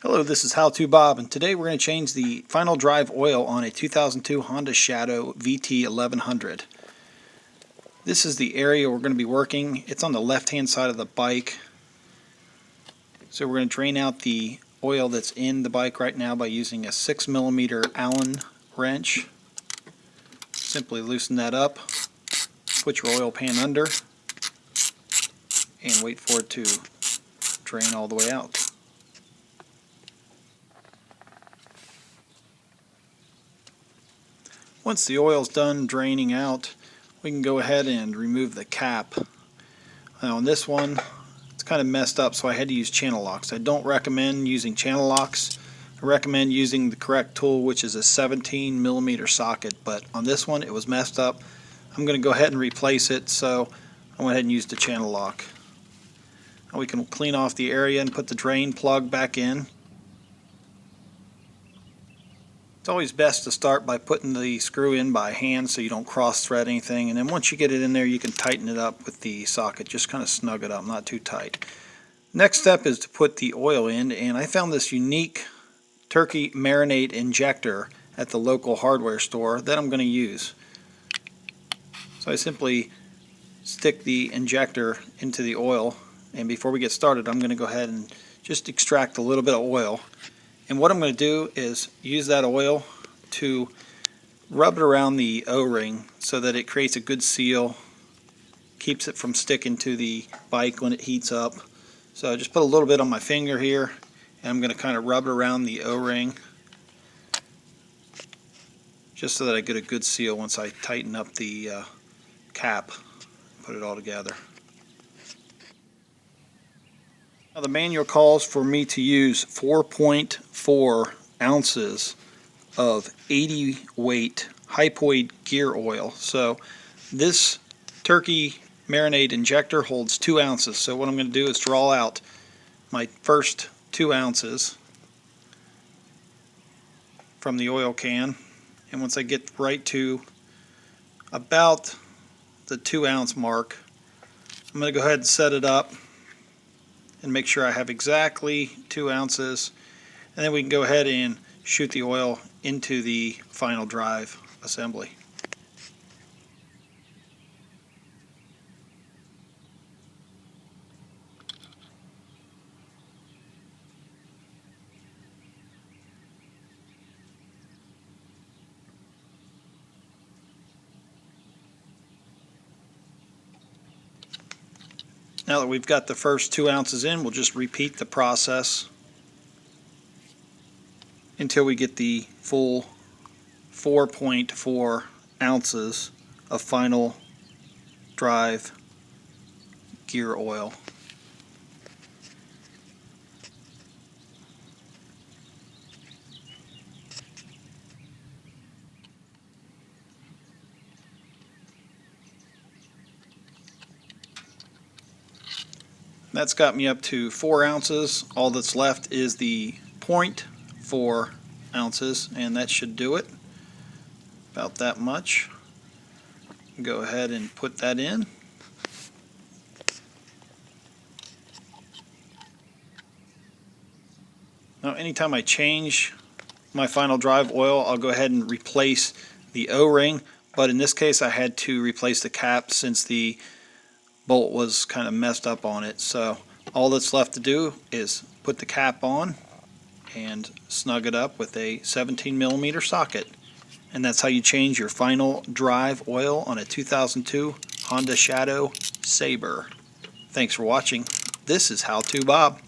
Hello, this is How To Bob, and today we're going to change the final drive oil on a 2002 Honda Shadow VT1100. This is the area we're going to be working. It's on the left-hand side of the bike. So we're going to drain out the oil that's in the bike right now by using a 6mm Allen wrench. Simply loosen that up, put your oil pan under, and wait for it to drain all the way out. Once the oil's done draining out, we can go ahead and remove the cap. Now on this one, it's kind of messed up, so I had to use channel locks. I don't recommend using channel locks. I recommend using the correct tool, which is a 17mm socket, but on this one it was messed up. I'm going to go ahead and replace it, so I went ahead and used the channel lock. Now we can clean off the area and put the drain plug back in. It's always best to start by putting the screw in by hand so you don't cross thread anything, and then once you get it in there you can tighten it up with the socket. Just kind of snug it up, not too tight. Next step is to put the oil in, and I found this unique turkey marinade injector at the local hardware store that I'm going to use. So I simply stick the injector into the oil, and before we get started I'm going to go ahead and just extract a little bit of oil. And what I'm going to do is use that oil to rub it around the O-ring so that it creates a good seal, keeps it from sticking to the bike when it heats up. So I just put a little bit on my finger here, and I'm going to kind of rub it around the O-ring just so that I get a good seal once I tighten up the cap, put it all together. Now the manual calls for me to use 4.4 ounces of 80 weight hypoid gear oil. So this turkey marinade injector holds 2 ounces. So what I'm going to do is draw out my first 2 ounces from the oil can. And once I get right to about the 2 ounce mark, I'm going to go ahead and set it up and make sure I have exactly 2 ounces, and then we can go ahead and shoot the oil into the final drive assembly. Now that we've got the first 2 ounces in, we'll just repeat the process until we get the full 4.4 ounces of final drive gear oil. That's got me up to 4 ounces. All that's left is the 0.4 ounces, and that should do it. About that much. Go ahead and put that in. Now anytime I change my final drive oil, I'll go ahead and replace the O-ring, but in this case I had to replace the cap since the bolt was kind of messed up on it. So all that's left to do is put the cap on and snug it up with a 17mm socket. And that's how you change your final drive oil on a 2002 Honda Shadow Sabre. Thanks for watching. This is How To Bob.